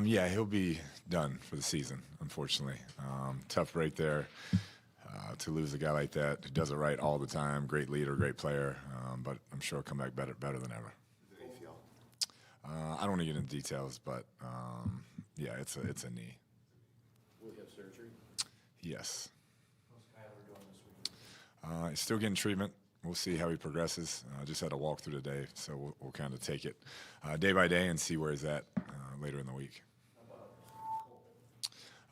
Yeah, he'll be done for the season, unfortunately. Tough break there to lose a guy like that who does it right all the time. Great leader, great player, but I'm sure he'll come back better than ever. How do you feel? I don't want to get into details, but yeah, it's a knee. Will he have surgery? Yes. How's Kyler doing this week? He's still getting treatment. We'll see how he progresses. Just had a walk through today, so we'll kind of take it day by day and see where he's at later in the week.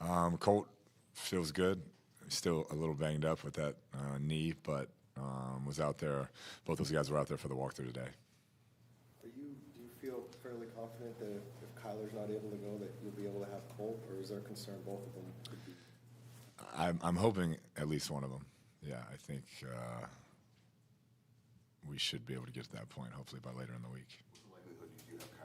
How about Colt? Colt feels good. He's still a little banged up with that knee, but was out there. Both those guys were out there for the walkthrough today. Do you feel fairly confident that if Kyler's not able to go, that you'll be able to have Colt, or is there concern both of them could be? I'm hoping at least one of them. Yeah, I think we should be able to get to that point, hopefully by later in the week. What's the likelihood you do have Kyler?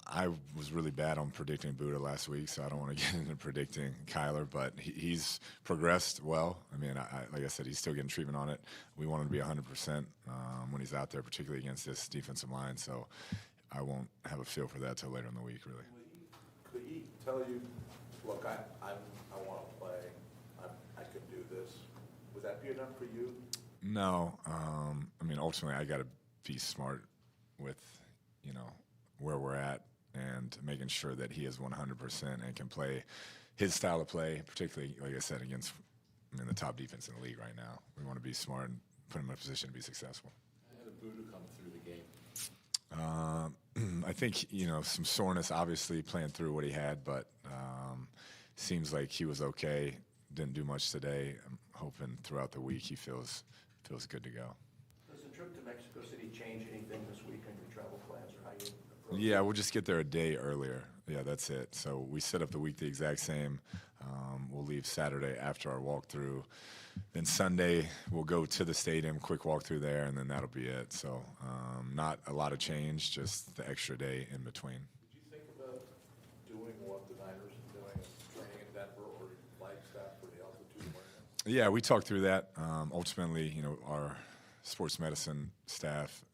I was really bad on predicting Buddha last week, so I don't want to get into predicting Kyler, but he's progressed well. I mean, like I said, he's still getting treatment on it. We want him to be 100% when he's out there, particularly against this defensive line, so I won't have a feel for that till later in the week, really. Could he tell you, look, I want to play, I can do this? Would that be enough for you? No. I mean, ultimately, I got to be smart with, where we're at and making sure that he is 100% and can play his style of play, particularly, like I said, against the top defense in the league right now. We want to be smart and put him in a position to be successful. How did Buddha come through the game? I think, some soreness obviously playing through what he had, but seems like he was okay. Didn't do much today. I'm hoping throughout the week he feels good to go. Does the trip to Mexico City change anything this week on your travel plans or how you approach Yeah, we'll just get there a day earlier. Yeah, that's it. So we set up the week the exact same. We'll leave Saturday after our walkthrough. Then Sunday, we'll go to the stadium, quick walkthrough there, and then that'll be it. So not a lot of change, just the extra day in between. Did you think about doing what the Niners are doing, training in Denver or Flagstaff for the altitude awareness? Yeah, we talked through that. Ultimately, our sports medicine staff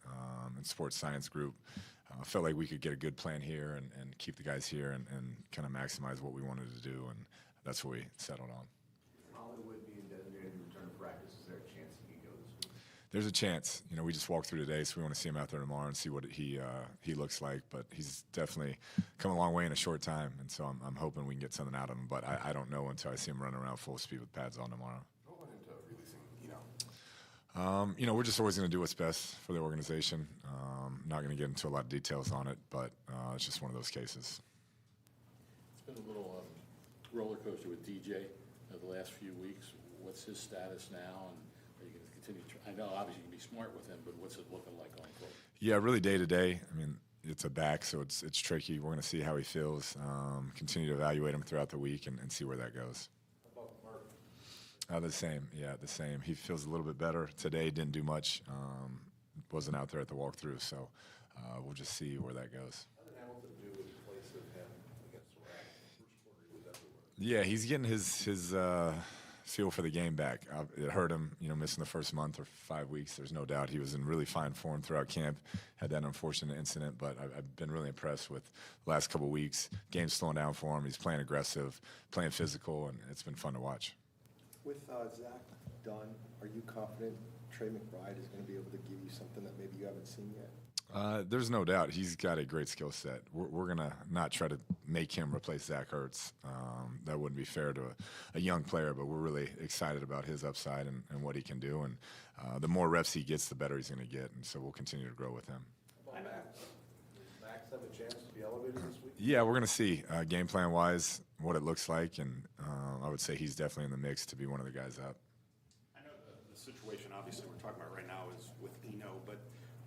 and sports science group felt like we could get a good plan here and keep the guys here and kind of maximize what we wanted to do, and that's what we settled on. Hollywood being designated to return to practice, is there a chance he can go this week? There's a chance. We just walked through today, so we want to see him out there tomorrow and see what he looks like. But he's definitely come a long way in a short time, and so I'm hoping we can get something out of him. But I don't know until I see him running around full speed with pads on tomorrow. What went into releasing Eno? We're just always going to do what's best for the organization. Not going to get into a lot of details on it, but it's just one of those cases. It's been a little roller coaster with DJ the last few weeks. What's his status now, and are you going to continue? I know obviously you can be smart with him, but what's it looking like going forward? Yeah, really day to day. I mean, it's a back, so it's tricky. We're going to see how he feels. Continue to evaluate him throughout the week and see where that goes. How about Mark? The same. Yeah, the same. He feels a little bit better today. Didn't do much. Wasn't out there at the walkthrough, so we'll just see where that goes. How did Hamilton do in place of him against the Rams? First quarter, he was everywhere. Yeah, he's getting his feel for the game back. It hurt him, missing the first month or 5 weeks. There's no doubt he was in really fine form throughout camp. Had that unfortunate incident, but I've been really impressed with the last couple of weeks. Game's slowing down for him. He's playing aggressive, playing physical, and it's been fun to watch. With Zach done, are you confident Trey McBride is going to be able to give you something that maybe you haven't seen yet? There's no doubt he's got a great skill set. We're going to not try to make him replace Zach Ertz. That wouldn't be fair to a young player, but we're really excited about his upside and what he can do. And the more reps he gets, the better he's going to get. And so we'll continue to grow with him. How about Max? Does Max have a chance to be elevated this week? Yeah, we're going to see game plan-wise what it looks like. And I would say he's definitely in the mix to be one of the guys up. I know the situation obviously we're talking about right now is with Eno, but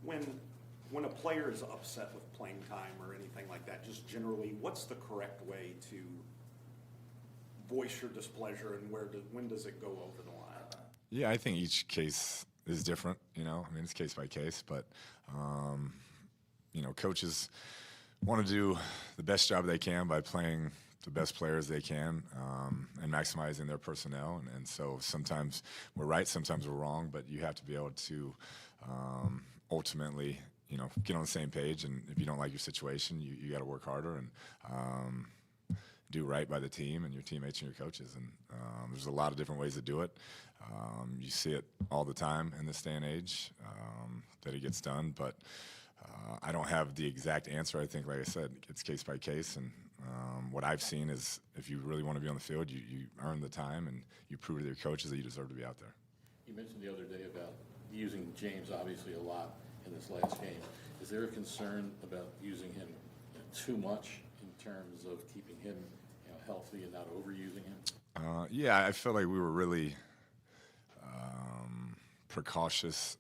when a player is upset with playing time or anything like that, just generally, what's the correct way to voice your displeasure, and when does it go over the line? Yeah, I think each case is different, it's case by case, but, coaches want to do the best job they can by playing the best players they can and maximizing their personnel. And so sometimes we're right, sometimes we're wrong, but you have to be able to ultimately, get on the same page. And if you don't like your situation, you got to work harder and do right by the team and your teammates and your coaches. And there's a lot of different ways to do it. You see it all the time in this day and age that it gets done. But I don't have the exact answer. I think, like I said, it's case by case. And what I've seen is if you really want to be on the field, you earn the time and you prove to your coaches that you deserve to be out there. You mentioned the other day about using James obviously a lot in this last game. Is there a concern about using him too much in terms of keeping him healthy and not overusing him? Yeah, I feel like we were really precautious,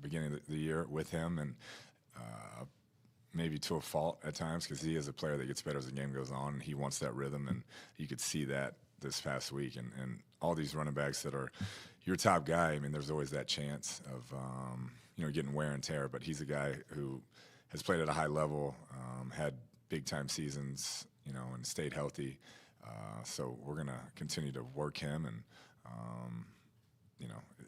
beginning of the year with him, and maybe to a fault at times because he is a player that gets better as the game goes on, and he wants that rhythm, and you could see that this past week. And all these running backs that are your top guy, I mean, there's always that chance of getting wear and tear, but he's a guy who has played at a high level, had big-time seasons, and stayed healthy. So we're going to continue to work him, and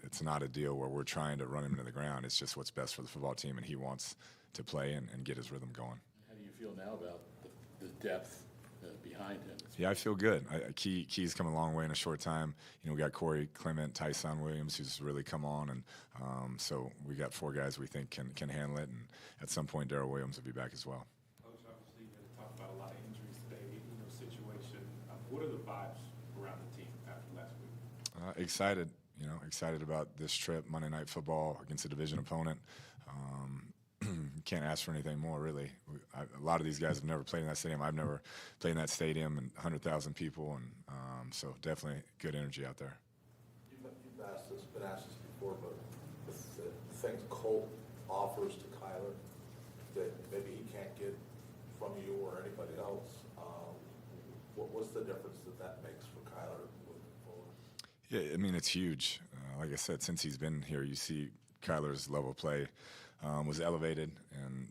it's not a deal where we're trying to run him into the ground. It's just what's best for the football team, and he wants to play and get his rhythm going. How do you feel now about the depth behind him? Yeah, I feel good. Key's come a long way in a short time. We got Corey Clement, Tyson Williams, who's really come on, and so we got 4 guys we think can handle it, and at some point Darrell Williams will be back as well. Coach, obviously you had to talk about a lot of injuries today, situation. What are the vibes around the team after last week? Excited about this trip, Monday Night Football against a division opponent. Can't ask for anything more, really. A lot of these guys have never played in that stadium. I've never played in that stadium, and 100,000 people, and so definitely good energy out there. You've been asked this before, but the things Colt offers to Kyler that maybe he can't get from you or anybody else, what's the difference that makes for Kyler moving forward? Yeah, I mean, it's huge. Like I said, since he's been here, you see Kyler's level of play was elevated, and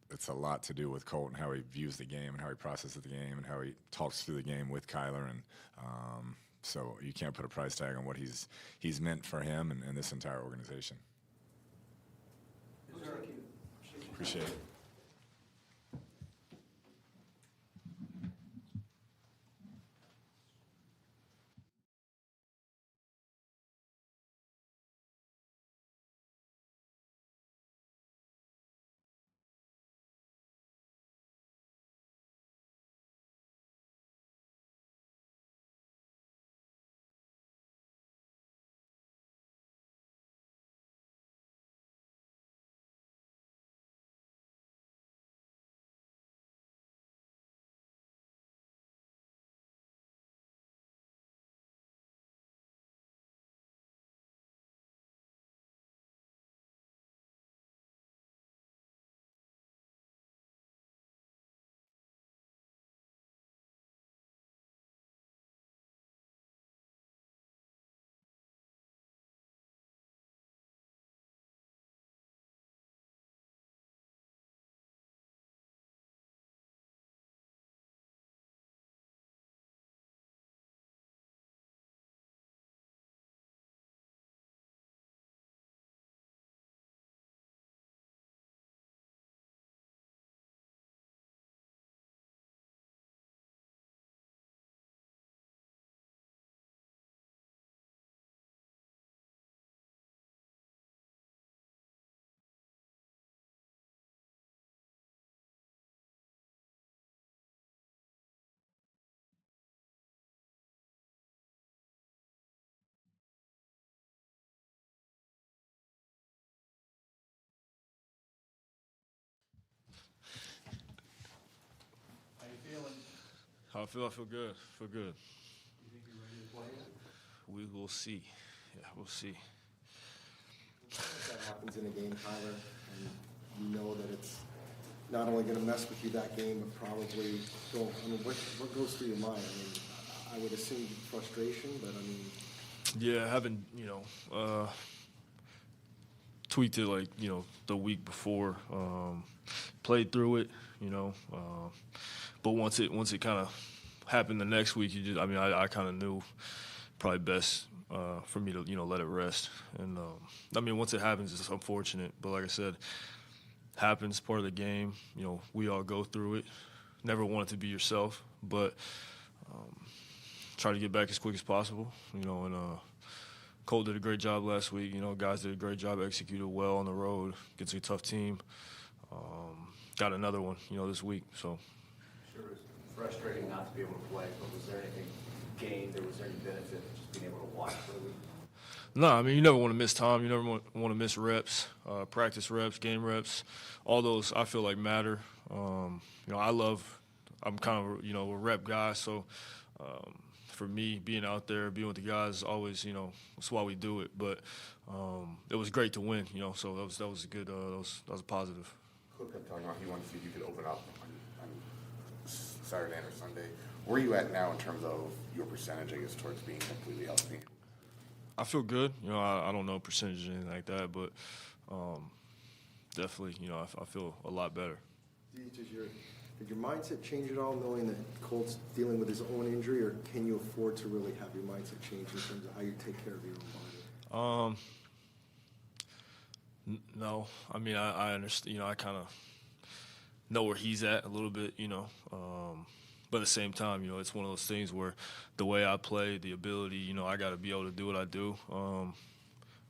it's a lot to do with Colt and how he views the game and how he processes the game and how he talks through the game with Kyler. And so you can't put a price tag on what he's meant for him and this entire organization. Appreciate it. How you feeling? I feel good. Feel good. You think you're ready to play? We will see. Yeah, we'll see. If that happens in a game, Tyler, and you know that it's not only going to mess with you that game, but probably go. I mean, what goes through your mind? I mean, I would assume frustration, but I mean. Yeah, I haven't, tweaked it like, the week before. Played through it, but once it kind of happened the next week, I kind of knew probably best for me to, let it rest. And, once it happens, it's unfortunate. But like I said, happens, part of the game. You know, we all go through it. Never want it to be yourself, but try to get back as quick as possible. You know, and Colt did a great job last week. You know, guys did a great job, executed well on the road against a tough team. Got another one, you know, this week. So. Sure, it was frustrating not to be able to play, but was there anything gained or was there any benefit of just being able to watch for the week? No, I mean, you never want to miss time. You never want to miss reps, practice reps, game reps. All those I feel like matter. You know, I'm kind of, you know, a rep guy, so for me, being out there, being with the guys is always, you know, that's why we do it. But it was great to win, you know, so that was a good, that was a positive. Kliff kept talking about he wanted to see if you could open up on Saturday or Sunday. Where are you at now in terms of your percentage, I guess, towards being completely healthy? I feel good. You know, I don't know percentage or anything like that, but definitely, you know, I feel a lot better. Did your mindset change at all, knowing that Colt's dealing with his own injury, or can you afford to really have your mindset change in terms of how you take care of your own body? No, I mean, I understand. You know, I kind of know where he's at a little bit. You know, but at the same time, you know, it's one of those things where the way I play, the ability, you know, I got to be able to do what I do.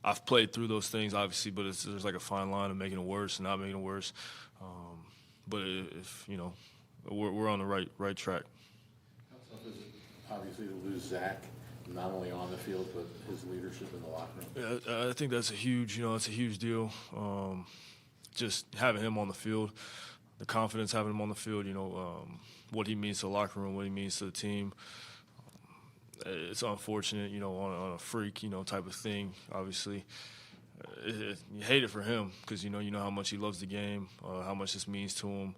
I've played through those things, obviously, but there's like a fine line of making it worse and not making it worse. But if you know, we're on the right track. How tough is it, obviously, to lose Zach, not only on the field, but his leadership in the locker room? Yeah, I think that's a huge deal. Just having him on the field, the confidence having him on the field, you know, what he means to the locker room, what he means to the team. It's unfortunate, you know, on a freak, you know, type of thing. Obviously, you hate it for him because you know how much he loves the game, how much this means to him,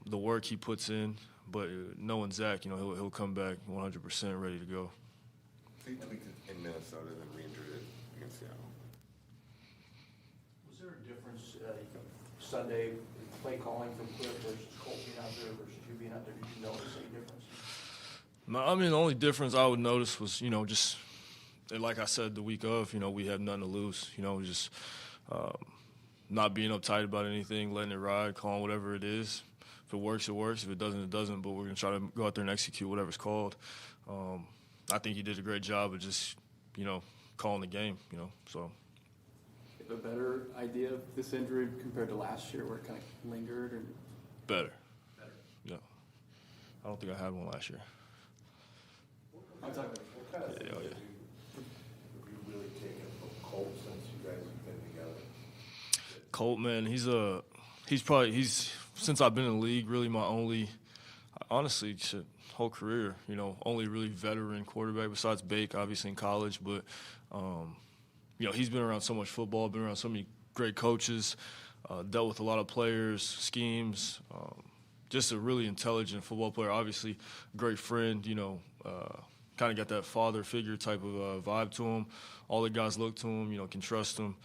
the work he puts in. But knowing Zach, you know, he'll come back 100% ready to go. So he tweaked it in Minnesota and then re-injured it against Seattle. Was there a difference Sunday play calling from Kliff versus Colt being out there versus you being out there? Did you notice any difference? No, I mean, the only difference I would notice was, you know, just like I said the week of, you know, we have nothing to lose. You know, just not being uptight about anything, letting it ride, calling whatever it is. If it works, it works. If it doesn't, it doesn't. But we're going to try to go out there and execute whatever's called. I think he did a great job of just, you know, calling the game, you know, so. You have a better idea of this injury compared to last year where it kind of lingered? Or? Better. Yeah. I don't think I had one last year. What kind of things have you really taken from Colt since you guys have been together? Colt, man, he's since I've been in the league, really my only, honestly, whole career, you know, only really veteran quarterback besides Bake, obviously in college. But, you know, he's been around so much football, been around so many great coaches, dealt with a lot of players, schemes, just a really intelligent football player. Obviously, great friend, you know, kind of got that father figure type of vibe to him. All the guys look to him, you know, can trust him.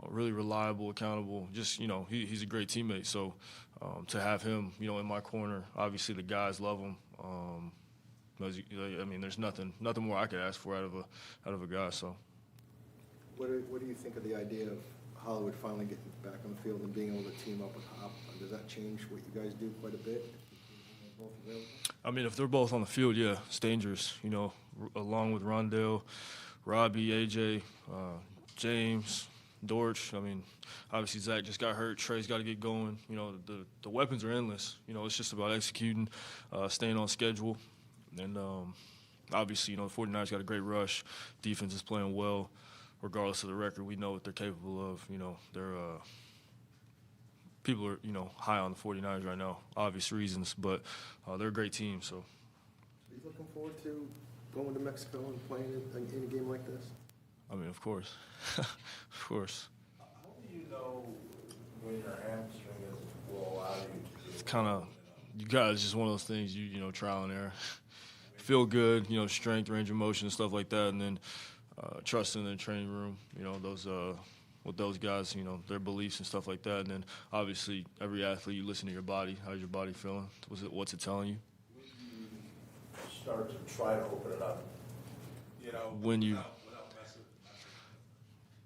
Really reliable, accountable. Just, you know, he's a great teammate. So to have him, you know, in my corner, obviously the guys love him. I mean, there's nothing more I could ask for out of a guy. So. What do you think of the idea of Hollywood finally getting back on the field and being able to team up with Hop? Does that change what you guys do quite a bit? Both available? I mean, if they're both on the field, yeah, it's dangerous. You know, along with Rondell, Robbie, AJ, James, Dortch. I mean, obviously Zach just got hurt. Trey's got to get going. You know, the weapons are endless. You know, it's just about executing, staying on schedule. And obviously, you know, the 49ers got a great rush. Defense is playing well. Regardless of the record, we know what they're capable of. You know, people are, you know, high on the 49ers right now, obvious reasons, but they're a great team. So. Are you looking forward to going to Mexico and playing in a game like this? I mean, of course. Of course. How do you know when your hamstring will allow you to? It's kind of, you guys, just one of those things, you know, trial and error. Feel good, you know, strength, range of motion, and stuff like that, and then trust in the training room, you know, those with those guys, you know, their beliefs and stuff like that. And then obviously every athlete, you listen to your body. How's your body feeling? What's it telling you? When you start to try to open it up, you know, When you, without messing.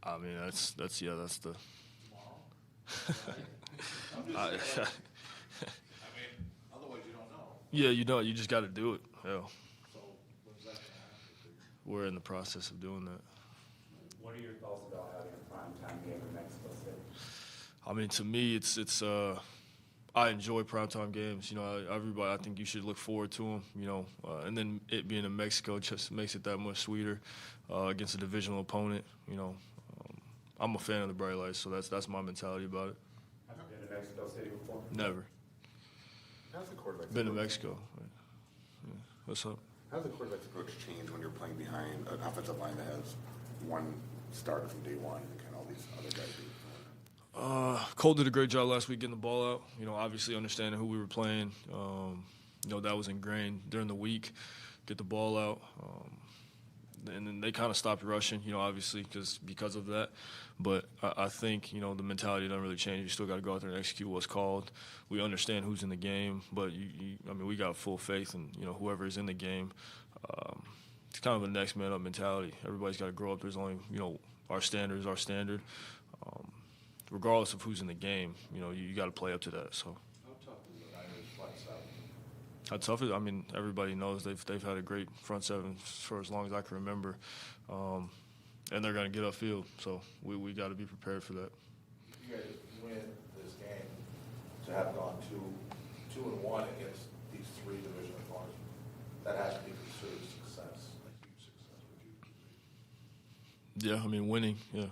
I mean, that's the. I, I mean, otherwise you don't know. yeah, you just got to do it. Hell, So when's that gonna happen? we're in the process of doing that. What are your thoughts about having a primetime game in Mexico City? I mean, to me, it's I enjoy primetime games. You know, everybody, I think you should look forward to them. You know, and then it being in Mexico just makes it that much sweeter against a divisional opponent. You know, I'm a fan of the bright lights, so that's my mentality about it. Have you been to Mexico City before? Never How's the quarterback's been to approach- Mexico. Yeah. What's up? How's the quarterback's approach change when you're playing behind an offensive line that has one starter from day one and kind of all these other guys do? Cole did a great job last week getting the ball out. You know, obviously understanding who we were playing. You know, that was ingrained during the week. Get the ball out. And then they kind of stopped rushing, you know, obviously because of that. But I think, you know, the mentality doesn't really change. You still got to go out there and execute what's called. We understand who's in the game, but, I mean, we got full faith in, you know, whoever is in the game. It's kind of a next man up mentality. Everybody's got to grow up. There's only, you know, our standard is our standard. Regardless of who's in the game, you know, you got to play up to that. So. How tough is the Niners front seven? How tough is it? I mean, everybody knows they've had a great front seven for as long as I can remember, and they're going to get upfield. So we got to be prepared for that. If you guys win this game, to have gone 2-1 against these three division opponents, that has to be considered success, a huge success. Would you agree? Yeah, I mean, winning, yeah. I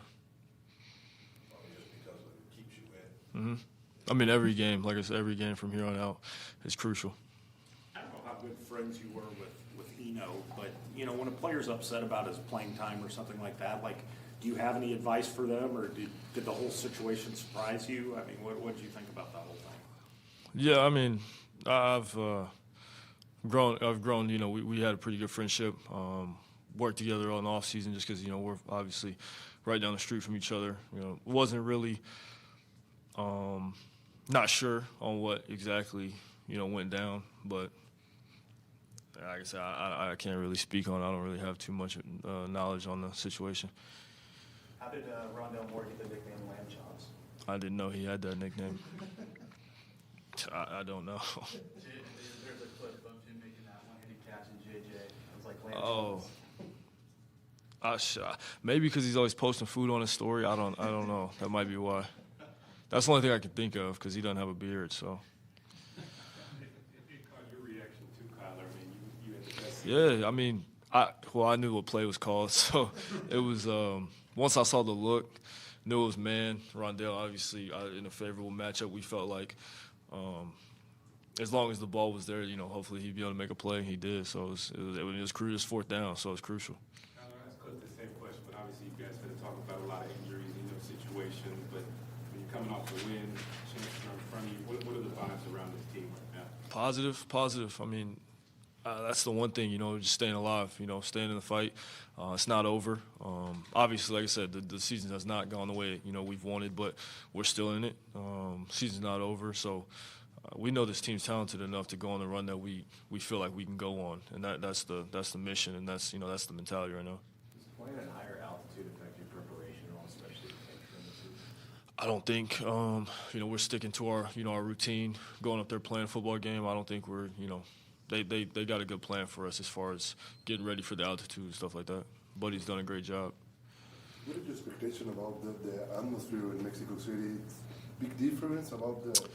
mean, just because it keeps you in. I mean, every game, like I said, every game from here on out is crucial. I don't know how good friends you were with Eno, but, you know, when a player's upset about his playing time or something like that, like, do you have any advice for them, or did the whole situation surprise you? I mean, what did you think about that whole thing? Yeah, I mean, I've grown, you know, we had a pretty good friendship, worked together on the off season just because, you know, we're obviously right down the street from each other. You know, wasn't really not sure on what exactly, you know, went down, but like I said, I can't really speak on it. I don't really have too much knowledge on the situation. How did Rondell Moore get the nickname Lamb Chops? I didn't know he had that nickname. I don't know. There's a clip of him making that one-handed catch in JJ. It was like Lamb Oh. Chops. Maybe because he's always posting food on his story. I don't know. That might be why. That's the only thing I can think of because he doesn't have a beard. So. It caught your reaction too, Kyler. I mean, you had the best. Yeah, I mean, I knew what play was called, so it was. Once I saw the look, knew it was man. Rondell, obviously, in a favorable matchup, we felt like as long as the ball was there, you know, hopefully he'd be able to make a play. He did, so it was crucial, fourth down, so it was crucial. Kyler, I asked Cliff the same question, but obviously you guys had to talk about a lot of injuries in your situation. But when you're coming off the win, chance to run in front of you, what are the vibes around this team right now? Positive. I mean, that's the one thing, you know, just staying alive, you know, staying in the fight. It's not over. Obviously, like I said, the season has not gone the way, you know, we've wanted, but we're still in it. Season's not over, so we know this team's talented enough to go on the run that we feel like we can go on, and that's the mission, and that's the mentality right now. Does playing at higher altitude affect your preparation at all, especially during the season? I don't think, you know, we're sticking to our routine, going up there playing a football game. I don't think we're, you know, they got a good plan for us as far as getting ready for the altitude and stuff like that. Buddy's done a great job. What is your expectation about the atmosphere in Mexico City? Big difference about the.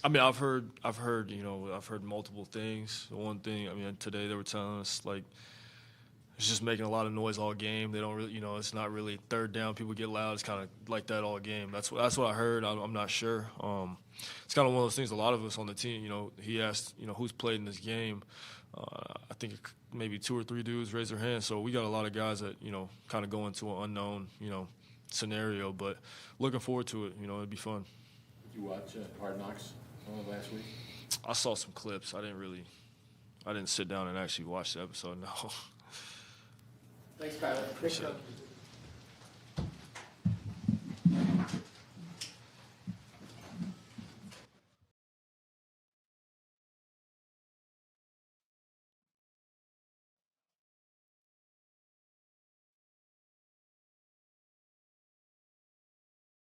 I mean, I've heard multiple things. The one thing, I mean, today they were telling us like it's just making a lot of noise all game. They don't really, you know, it's not really third down. People get loud. It's kind of like that all game. That's what I heard. I'm not sure. It's kind of one of those things. A lot of us on the team, you know, he asked, you know, who's played in this game. I think maybe 2 or 3 dudes raised their hands. So we got a lot of guys that, you know, kind of go into an unknown, you know, scenario. But looking forward to it. You know, it'd be fun. Did you watch Hard Knocks last week? I saw some clips. I didn't sit down and actually watch the episode. No. Thanks, Kyler. Appreciate it.